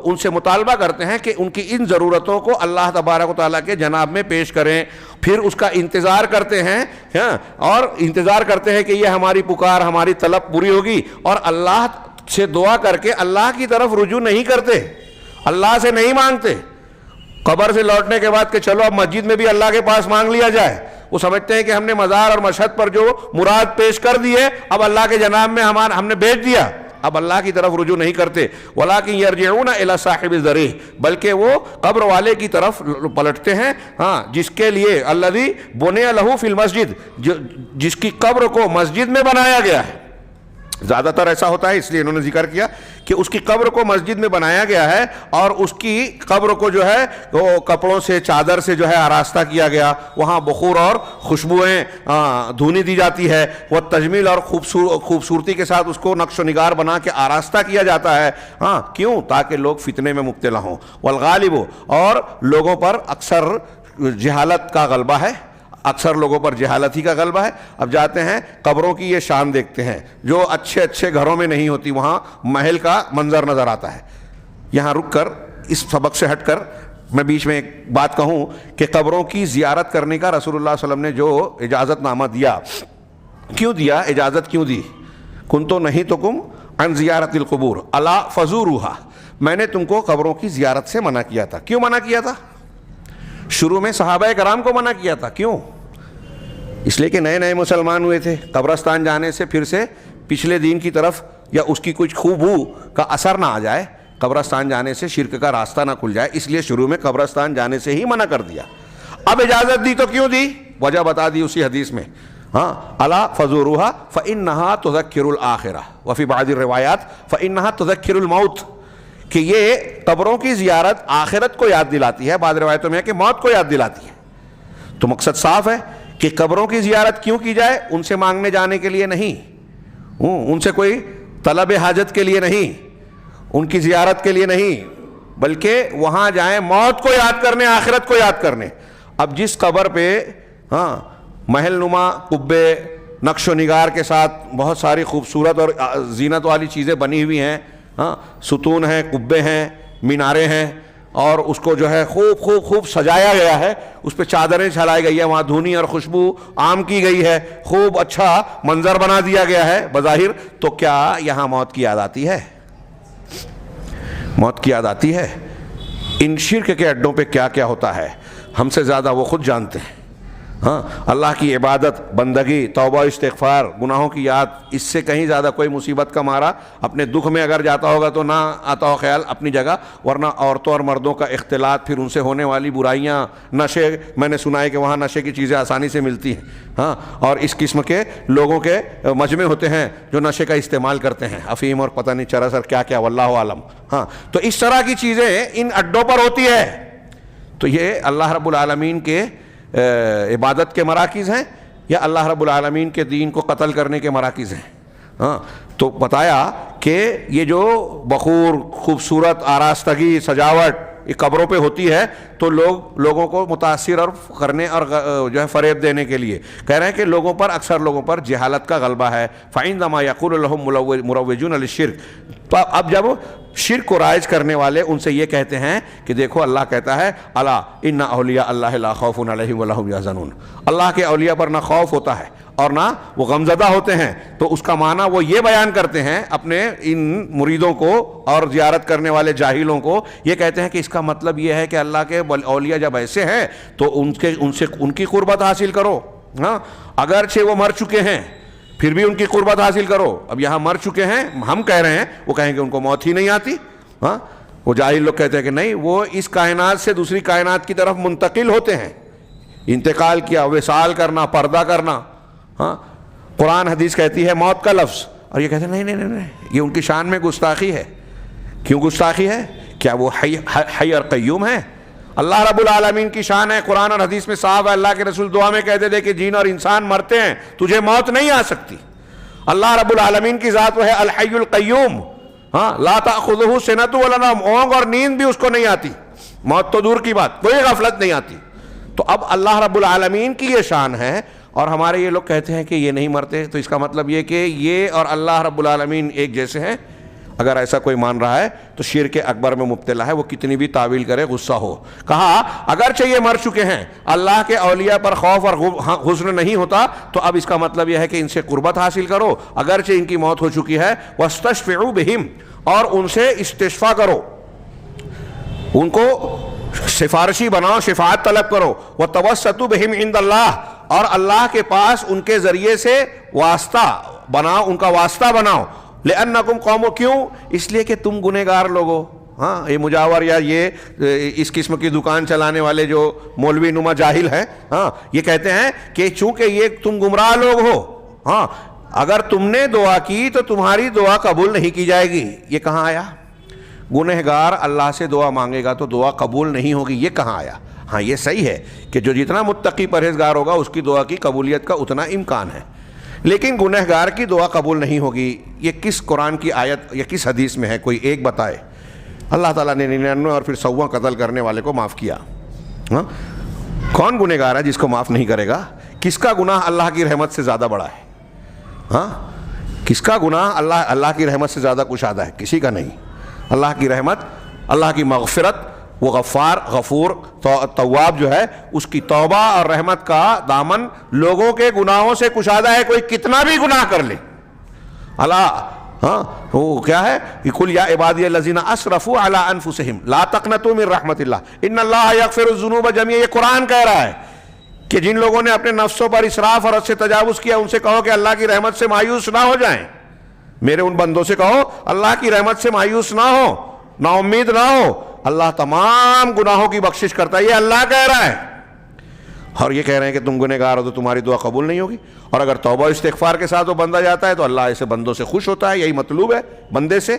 ان سے مطالبہ کرتے ہیں کہ ان کی ان ضرورتوں کو اللہ تبارک و تعالیٰ کے جناب میں پیش کریں، پھر اس کا انتظار کرتے ہیں، اور انتظار کرتے ہیں کہ یہ ہماری پکار، ہماری طلب پوری ہوگی، اور اللہ سے دعا کر کے اللہ کی طرف رجوع نہیں کرتے، اللہ سے نہیں مانگتے۔ قبر سے لوٹنے کے بعد کہ چلو اب مسجد میں بھی اللہ کے پاس مانگ لیا جائے، وہ سمجھتے ہیں کہ ہم نے مزار اور مشہد پر جو مراد پیش کر دی ہے اب اللہ کے جناب میں ہم نے بیچ دیا، اب اللہ کی طرف رجوع نہیں کرتے۔ وَلَٰكِن يَرْجِعُونَ إِلَىٰ صَاحِبِ الضَّرِيعِ، بلکہ وہ قبر والے کی طرف پلٹتے ہیں، جس کے لیے الَّذِي بُنِيَ لَهُ فِي الْمَسْجِدِ، جس کی قبر کو مسجد میں بنایا گیا ہے۔ زیادہ تر ایسا ہوتا ہے، اس لیے انہوں نے ذکر کیا کہ اس کی قبر کو مسجد میں بنایا گیا ہے، اور اس کی قبر کو جو ہے وہ کپڑوں سے، چادر سے جو ہے آراستہ کیا گیا، وہاں بخور اور خوشبوئیں دھونی دی جاتی ہے، وہ تجمیل اور خوبصورتی کے ساتھ اس کو نقش و نگار بنا کے آراستہ کیا جاتا ہے۔ کیوں؟ تاکہ لوگ فتنے میں مبتلا ہوں۔ والغالب، اور لوگوں پر اکثر جہالت کا غلبہ ہے، اکثر لوگوں پر جہالت ہی کا غلبہ ہے۔ اب جاتے ہیں قبروں کی یہ شان دیکھتے ہیں، جو اچھے اچھے گھروں میں نہیں ہوتی، وہاں محل کا منظر نظر آتا ہے۔ یہاں رک کر اس سبق سے ہٹ کر میں بیچ میں ایک بات کہوں کہ قبروں کی زیارت کرنے کا رسول اللہ صلی اللہ علیہ وسلم نے جو اجازت نامہ دیا، کیوں دیا، اجازت کیوں دی؟ کنتو نہیتکم عن زیارت القبور الا فزوروہا، میں نے تم کو قبروں کی زیارت سے منع کیا تھا۔ کیوں منع کیا تھا؟ شروع میں صحابہ کرام کو منع کیا تھا، کیوں؟ اس لیے کہ نئے نئے مسلمان ہوئے تھے، قبرستان جانے سے پھر سے پچھلے دین کی طرف یا اس کی کچھ خوبو کا اثر نہ آ جائے، قبرستان جانے سے شرک کا راستہ نہ کھل جائے، اس لیے شروع میں قبرستان جانے سے ہی منع کر دیا۔ اب اجازت دی تو کیوں دی؟ وجہ بتا دی اسی حدیث میں، الا فزوروہا فانہا تذکر الآخرہ وفی بعض الروایات فانہا تذکر الموت، کہ یہ قبروں کی زیارت آخرت کو یاد دلاتی ہے، بعض روایتوں میں ہے کہ موت کو یاد دلاتی ہے۔ تو مقصد صاف ہے کہ قبروں کی زیارت کیوں کی جائے؟ ان سے مانگنے جانے کے لیے نہیں، ان سے کوئی طلب حاجت کے لیے نہیں، ان کی زیارت کے لیے نہیں، بلکہ وہاں جائیں موت کو یاد کرنے، آخرت کو یاد کرنے۔ اب جس قبر پہ محل نما قبے نقش و نگار کے ساتھ بہت ساری خوبصورت اور زینت والی چیزیں بنی ہوئی ہیں، ستون ہیں، قبے ہیں، میناریں ہیں، اور اس کو جو ہے خوب خوب خوب سجایا گیا ہے، اس پہ چادریں چڑھائی گئی ہے، وہاں دھونی اور خوشبو عام کی گئی ہے، خوب اچھا منظر بنا دیا گیا ہے بظاہر، تو کیا یہاں موت کی یاد آتی ہے؟ موت کی یاد آتی ہے؟ ان شرک کے اڈوں پہ کیا کیا ہوتا ہے ہم سے زیادہ وہ خود جانتے ہیں۔ اللہ کی عبادت، بندگی، توبہ، استغفار، گناہوں کی یاد، اس سے کہیں زیادہ کوئی مصیبت کا مارا اپنے دکھ میں اگر جاتا ہوگا تو نہ آتا ہو خیال اپنی جگہ، ورنہ عورتوں اور مردوں کا اختلاط، پھر ان سے ہونے والی برائیاں، نشے، میں نے سنا ہے کہ وہاں نشے کی چیزیں آسانی سے ملتی ہیں، اور اس قسم کے لوگوں کے مجمع ہوتے ہیں جو نشے کا استعمال کرتے ہیں، افیم اور پتہ نہیں چرس کیا کیا، واللہ عالم۔ تو اس طرح کی چیزیں ان اڈوں پر ہوتی ہے، تو یہ اللہ رب العالمین کے عبادت کے مراکز ہیں یا اللہ رب العالمین کے دین کو قتل کرنے کے مراکز ہیں؟ تو بتایا کہ یہ جو بخور، خوبصورت آراستگی، سجاوٹ یہ قبروں پہ ہوتی ہے تو لوگوں کو متاثر اور کرنے اور جو ہے فریب دینے کے لیے کہہ رہے ہیں کہ لوگوں پر، اکثر لوگوں پر جہالت کا غلبہ ہے۔ فَعِندَمَا يَقُولُ لَهُمْ مُرَوِّجُونَ لِلشِّرْكِ، اب جب شرک کو رائج کرنے والے ان سے یہ کہتے ہیں کہ دیکھو اللہ کہتا ہے الا ان اولیاء اللہ لا خوف علیہم ولا هم يحزنون، اللہ کے اولیاء پر نہ خوف ہوتا ہے اور نہ وہ غمزدہ ہوتے ہیں، تو اس کا معنی وہ یہ بیان کرتے ہیں اپنے ان مریدوں کو اور زیارت کرنے والے جاہلوں کو، یہ کہتے ہیں کہ اس کا مطلب یہ ہے کہ اللہ کے اولیاء جب ایسے ہیں تو ان کی قربت حاصل کرو، اگرچہ وہ مر چکے ہیں پھر بھی ان کی قربت حاصل کرو۔ اب یہاں مر چکے ہیں، ہم کہہ رہے ہیں، وہ کہیں کہ ان کو موت ہی نہیں آتی، وہ جاہل لوگ کہتے ہیں کہ نہیں، وہ اس کائنات سے دوسری کائنات کی طرف منتقل ہوتے ہیں، انتقال کیا، وصال کرنا، پردہ کرنا، قرآن حدیث کہتی ہے موت کا لفظ، اور یہ کہتے ہیں نہیں نہیں نہیں، یہ ان کی شان میں گستاخی ہے۔ کیوں گستاخی ہے؟ کیا وہ حی اور قیوم ہے؟ اللہ رب العالمین کی شان ہے، قرآن اور حدیث میں صاحب ہے، اللہ کے رسول دعا میں کہتے تھے کہ جن اور انسان مرتے ہیں تجھے موت نہیں آ سکتی۔ اللہ رب العالمین کی ذات وہ ہے الحی القیوم، لا تأخذہ سنۃ ولا نوم، اونگ اور نیند بھی اس کو نہیں آتی، موت تو دور کی بات، کوئی غفلت نہیں آتی۔ تو اب اللہ رب العالمین کی یہ شان ہے، اور ہمارے یہ لوگ کہتے ہیں کہ یہ نہیں مرتے، تو اس کا مطلب یہ کہ یہ اور اللہ رب العالمین ایک جیسے ہیں، اگر ایسا کوئی مان رہا ہے تو شرک اکبر میں مبتلا ہے، وہ کتنی بھی تعویل کرے غصہ ہو۔ کہا اگرچہ یہ مر چکے ہیں، اللہ کے اولیاء پر خوف اور حزن نہیں ہوتا، تو اب اس کا مطلب یہ ہے کہ ان سے قربت حاصل کرو، اگرچہ ان کی موت ہو چکی ہے۔ وَاسْتَشْفِعُوا بِهِمْ، اور ان سے استشفاء کرو، ان کو سفارشی بناؤ، شفاعت طلب کرو۔ وَتَوَسَّطُوا بِهِمْ عِنْدَ اللَّهِ، اور اللہ کے پاس ان کے ذریعے سے واسطہ بناؤ، ان کا واسطہ بناؤ۔ لِأَنَّكُمْ قَوْمٌ، کیوں؟ اس لیے کہ تم گنہگار لوگ ہو۔ ہاں، یہ مجاور یا یہ اس قسم کی دکان چلانے والے جو مولوی نما جاہل ہیں، ہاں، یہ کہتے ہیں کہ چونکہ یہ تم گمراہ لوگ ہو، ہاں، اگر تم نے دعا کی تو تمہاری دعا قبول نہیں کی جائے گی۔ یہ کہاں آیا؟ گنہگار اللہ سے دعا مانگے گا تو دعا قبول نہیں ہوگی، یہ کہاں آیا؟ ہاں، یہ صحیح ہے کہ جو جتنا متقی پرہیزگار ہوگا اس کی دعا کی قبولیت کا اتنا امکان ہے، لیکن گنہگار کی دعا قبول نہیں ہوگی۔ یہ کس قرآن کی آیت یا کس حدیث میں ہے؟ کوئی ایک بتائے۔ اللہ تعالیٰ نے 99 اور پھر 100واں قتل کرنے والے کو معاف کیا۔ ہاں، کون گنہگار ہے جس کو معاف نہیں کرے گا؟ کس کا گناہ اللہ کی رحمت سے زیادہ بڑا ہے؟ ہاں، کس کا گناہ اللہ کی رحمت سے زیادہ کشادہ ہے؟ کسی کا نہیں۔ اللہ کی رحمت، اللہ کی مغفرت، وہ غفار، غفور، تواب جو ہے، اس کی توبہ اور رحمت کا دامن لوگوں کے گناہوں سے کشادہ ہے، کوئی کتنا بھی گناہ کر لے۔ اللہ، ہاں، وہ کیا ہے؟ قُلْ يَا عِبَادِيَ الَّذِينَ أَسْرَفُوا عَلَىٰ أَنفُسِهِمْ لَا تَقْنَطُوا مِن رَحْمَتِ اللَّهِ إِنَّ اللَّهَ يَغْفِرُ الذُّنُوبَ جَمِيعًا۔ یہ قرآن کہہ رہا ہے کہ جن لوگوں نے اپنے نفسوں پر اسراف اور حد سے تجاوز کیا، ان سے کہو کہ اللہ کی رحمت سے مایوس نہ ہو جائیں۔ میرے ان بندوں سے کہو اللہ کی رحمت سے مایوس نہ ہو، نا امید نہ ہو، اللہ تمام گناہوں کی بخشش کرتا ہے، یہ اللہ کہہ رہا ہے۔ اور یہ کہہ رہے ہیں کہ تم گنہگار ہو تو تمہاری دعا قبول نہیں ہوگی، اور اگر توبہ استغفار کے ساتھ وہ بندہ جاتا ہے تو اللہ ایسے بندوں سے خوش ہوتا ہے۔ یہی مطلوب ہے بندے سے۔